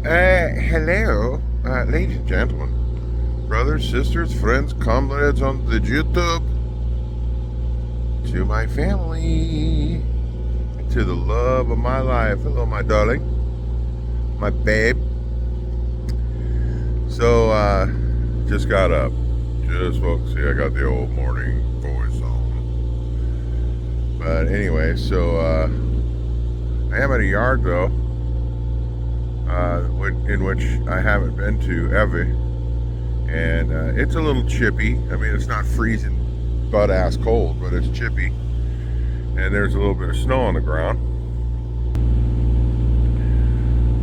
Hello, ladies and gentlemen, brothers, sisters, friends, comrades on the YouTube, to my family, to the love of my life. Hello, my darling, my babe. So, just got up. Just folks, see, I got the old morning voice on. But anyway, so, I am at a yard though, in which I haven't been to ever. And it's a little chippy. I mean, it's not freezing butt ass cold, but it's chippy. And there's a little bit of snow on the ground.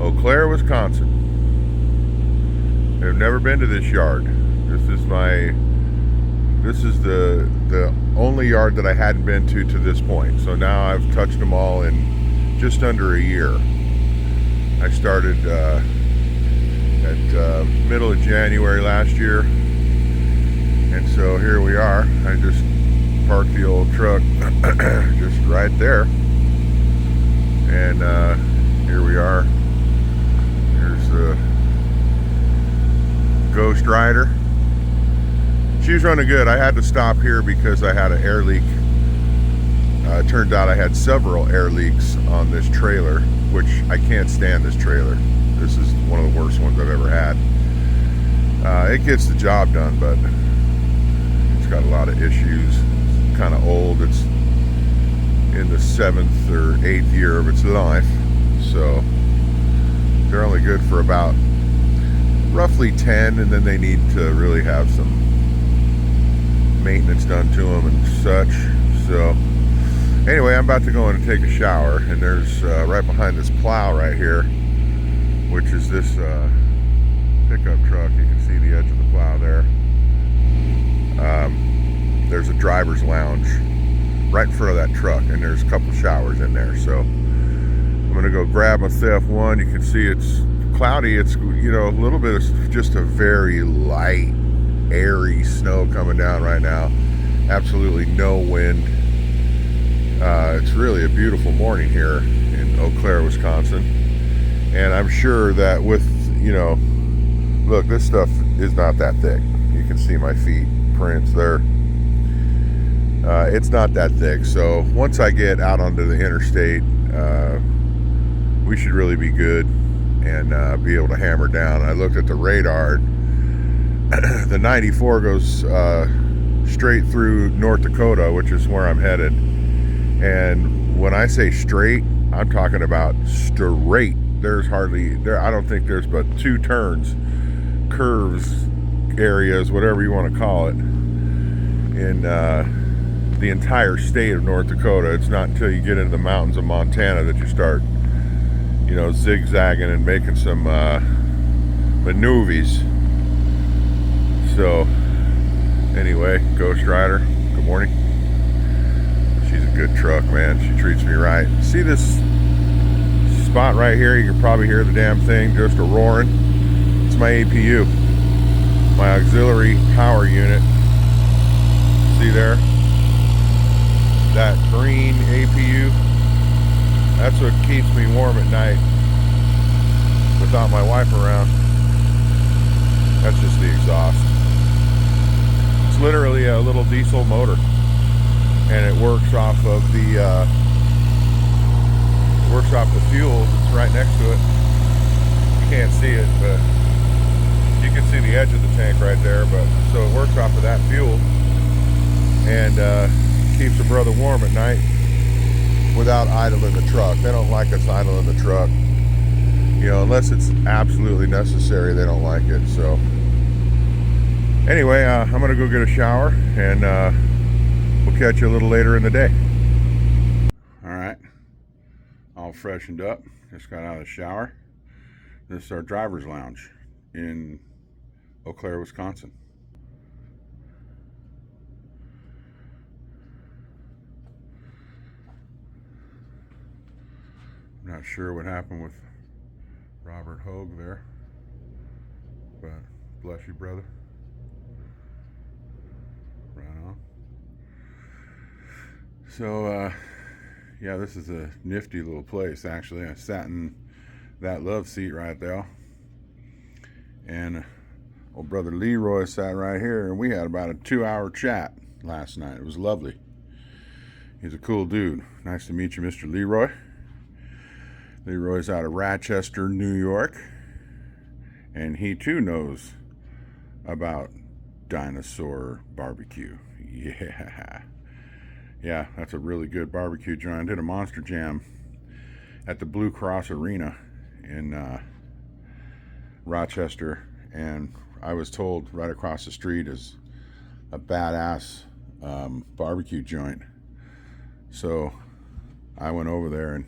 Eau Claire, Wisconsin. I've never been to this yard. This is the only yard that I hadn't been to this point. So now I've touched them all in just under a year. I started at middle of January last year, and so here we are. I just parked the old truck just right there, and here we are. Here's the Ghost Rider. She's running good. I had to stop here because I had an air leak. Turned out I had several air leaks on this trailer, which I can't stand this trailer. This is one of the worst ones I've ever had. It gets the job done, but it's got a lot of issues. It's kind of old. It's in the 7th or 8th year of its life, so they're only good for about roughly 10, and then they need to really have some maintenance done to them and such. So anyway, I'm about to go in and take a shower, and there's right behind this plow right here, which is this pickup truck. You can see the edge of the plow there. There's a driver's lounge right in front of that truck, and there's a couple showers in there. So I'm gonna go grab myself one. You can see it's cloudy. It's, you know, a little bit of just a very light, airy snow coming down right now. Absolutely no wind. It's really a beautiful morning here in Eau Claire, Wisconsin. And I'm sure that with, you know, look, this stuff is not that thick. You can see my feet prints there. It's not that thick. So once I get out onto the interstate, we should really be good and be able to hammer down. I looked at the radar. The 94 goes straight through North Dakota, which is where I'm headed. And when I say straight, I'm talking about straight. There's hardly there. I don't think there's but 2 turns, curves, areas, whatever you want to call it, in the entire state of North Dakota. It's not until you get into the mountains of Montana that you start, you know, zigzagging and making some maneuvers. So anyway, Ghost Rider, good morning. She's a good truck, man. She treats me right. See this spot right here? You can probably hear the damn thing just a roaring. It's my APU, my auxiliary power unit. See there? That green APU. That's what keeps me warm at night without my wife around. That's just the exhaust. It's literally a little diesel motor, and it works off of the fuel that's right next to it. You can't see it, but you can see the edge of the tank right there. But so it works off of that fuel, and keeps a brother warm at night without idling the truck. They don't like us idling the truck, you know, unless it's absolutely necessary. They don't like it. So anyway, I'm gonna go get a shower, and we'll catch you a little later in the day. All right, all freshened up, just got out of the shower. This is our driver's lounge in Eau Claire, Wisconsin. I'm not sure what happened with Robert Hogue there, but bless you, brother. Right on. So, yeah, this is a nifty little place, actually. I sat in that love seat right there. And old brother Leroy sat right here, and we had about a 2-hour chat last night. It was lovely. He's a cool dude. Nice to meet you, Mr. Leroy. Leroy's out of Rochester, New York, and he too knows about dinosaur barbecue. Yeah, that's a really good barbecue joint. I did a Monster Jam at the Blue Cross Arena in Rochester, and I was told right across the street is a badass barbecue joint. So I went over there and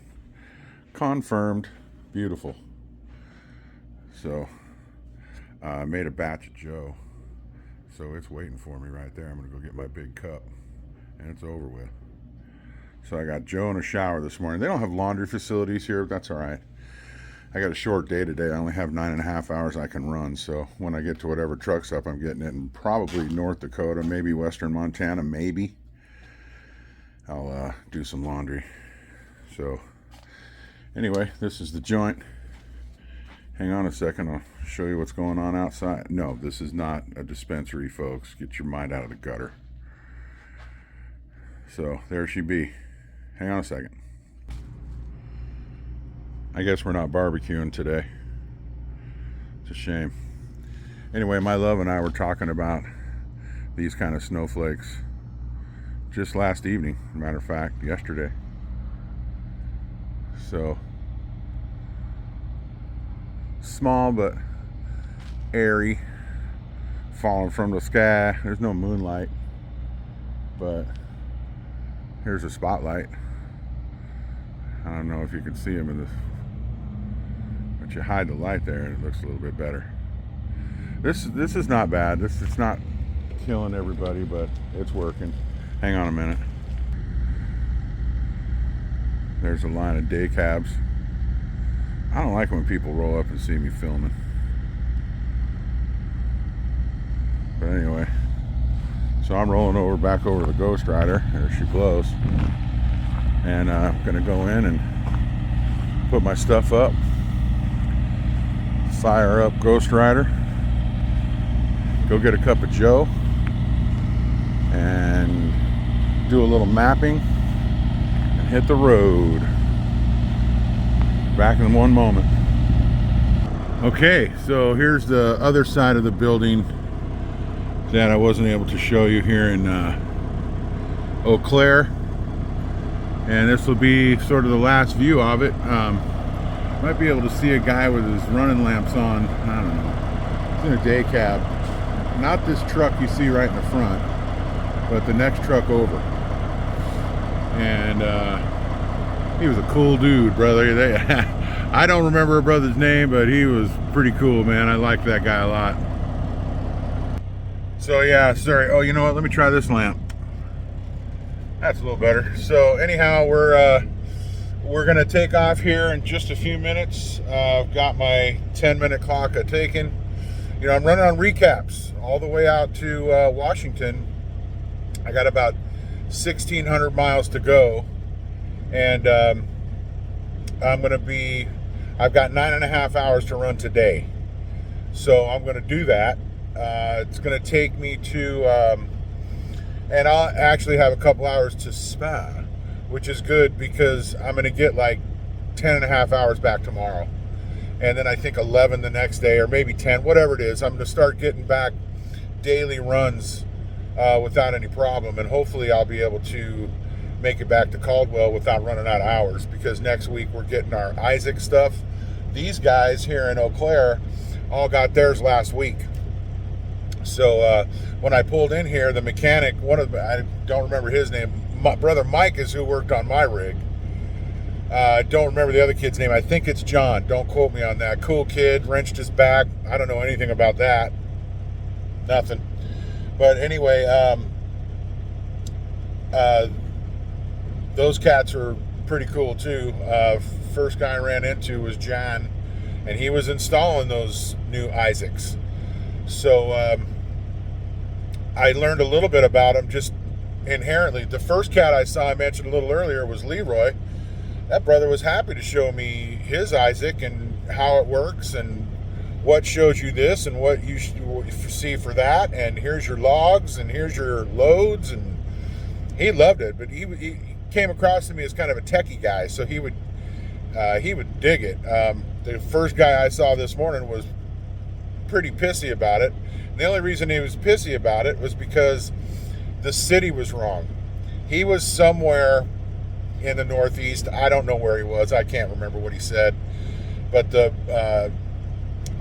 confirmed. Beautiful. So I made a batch of Joe, so it's waiting for me right there. I'm gonna go get my big cup and it's over with. So I got Joe in a shower this morning. They don't have laundry facilities here, but that's all right. I got a short day today. I only have 9.5 hours I can run. So when I get to whatever truck stop I'm getting it, in probably North Dakota, maybe Western Montana, maybe, I'll do some laundry. So anyway, this is the joint. Hang on a second, I'll show you what's going on outside. No, this is not a dispensary, folks. Get your mind out of the gutter. So there she be. Hang on a second. I guess we're not barbecuing today. It's a shame. Anyway, my love and I were talking about these kind of snowflakes just last evening. Matter of fact, yesterday. So small but airy, falling from the sky. There's no moonlight, but here's a spotlight. I don't know if you can see them in this, but you hide the light there and it looks a little bit better. This is not bad. It's not killing everybody, but it's working. Hang on a minute. There's a line of day cabs. I don't like when people roll up and see me filming. But anyway, so I'm rolling back over to the Ghost Rider. There she blows. And I'm gonna go in and put my stuff up, fire up Ghost Rider, go get a cup of Joe, and do a little mapping and hit the road. Back in one moment. Okay, so here's the other side of the building that I wasn't able to show you here in Eau Claire, and this will be sort of the last view of it. Might be able to see a guy with his running lamps on. I don't know. He's in a day cab. Not this truck you see right in the front, but the next truck over. And he was a cool dude, brother. I don't remember a brother's name, but he was pretty cool, man. I liked that guy a lot. So yeah, sorry. Oh, you know what? Let me try this lamp. That's a little better. So anyhow, we're gonna take off here in just a few minutes. I've got my 10-minute clock taken. You know, I'm running on recaps all the way out to Washington. I got about 1,600 miles to go, and I've got 9.5 hours to run today. So I'm gonna do that. It's gonna take me to, and I'll actually have a couple hours to Spa, which is good because I'm gonna get like 10.5 hours back tomorrow. And then I think 11 the next day, or maybe 10, whatever it is. I'm gonna start getting back daily runs without any problem, and hopefully I'll be able to make it back to Caldwell without running out of hours, because next week we're getting our Isaac stuff. These guys here in Eau Claire all got theirs last week. So when I pulled in here, the mechanic, I don't remember his name, my brother Mike is who worked on my rig. I don't remember the other kid's name. I think it's John. Don't quote me on that. Cool kid, wrenched his back. I don't know anything about that. Nothing. But anyway, those cats are pretty cool too. First guy I ran into was John, and he was installing those new Isaacs. So I learned a little bit about him just inherently. The first cat I saw, I mentioned a little earlier, was Leroy. That brother was happy to show me his Isaac and how it works and what shows you this and what you see for that, and here's your logs and here's your loads, and he loved it. But he came across to me as kind of a techie guy, so he would dig it. The first guy I saw this morning was pretty pissy about it. And the only reason he was pissy about it was because the city was wrong. He was somewhere in the Northeast. I don't know where he was. I can't remember what he said. But the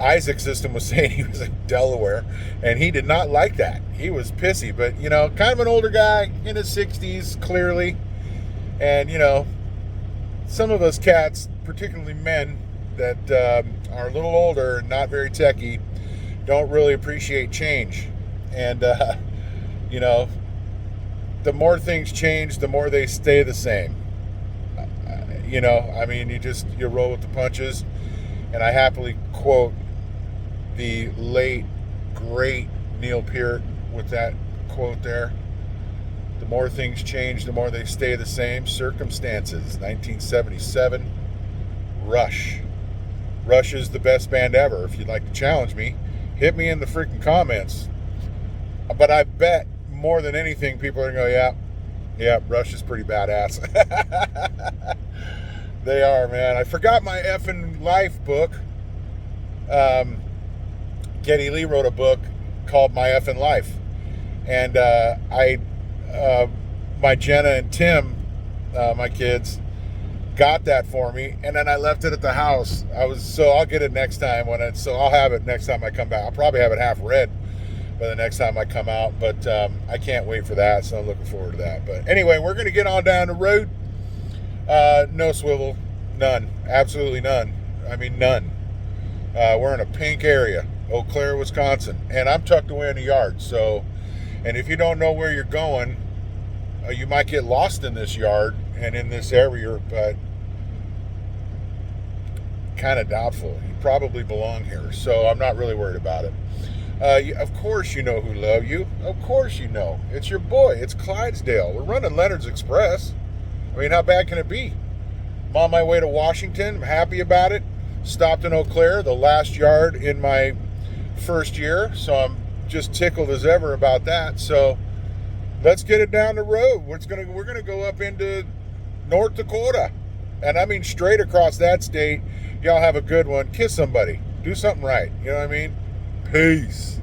Isaac system was saying he was in Delaware, and he did not like that. He was pissy, but, kind of an older guy in his 60s, clearly. And, some of us cats, particularly men that are a little older and not very techie, don't really appreciate change. And, the more things change, the more they stay the same. You roll with the punches. And I happily quote the late, great Neil Peart with that quote there. The more things change, the more they stay the same. Circumstances, 1977. Rush. Rush is the best band ever. If you'd like to challenge me, hit me in the freaking comments. But I bet more than anything, people are going to go, yeah, Rush is pretty badass. They are, man. I forgot my effing life book. Geddy Lee wrote a book called My Effing Life. And my Jenna and Tim, my kids, got that for me, and then I left it at the house. I'll get it next time I'll have it next time I come back. I'll probably have it half read by the next time I come out, but I can't wait for that, so I'm looking forward to that. But anyway, we're going to get on down the road. No swivel, none, absolutely none. I mean, none. We're in a pink area, Eau Claire, Wisconsin, and I'm tucked away in the yard. So, and if you don't know where you're going, you might get lost in this yard and in this area, but kind of doubtful. You probably belong here, so I'm not really worried about it. Of course you know who love you. Of course you know. It's your boy. It's Clydesdale. We're running Leonard's Express. I mean, how bad can it be? I'm on my way to Washington. I'm happy about it. Stopped in Eau Claire, the last yard in my first year, so I'm just tickled as ever about that. So let's get it down the road. We're gonna go up into North Dakota, and I mean straight across that state. Y'all have a good one. Kiss somebody. Do something right. You know what I mean? Peace.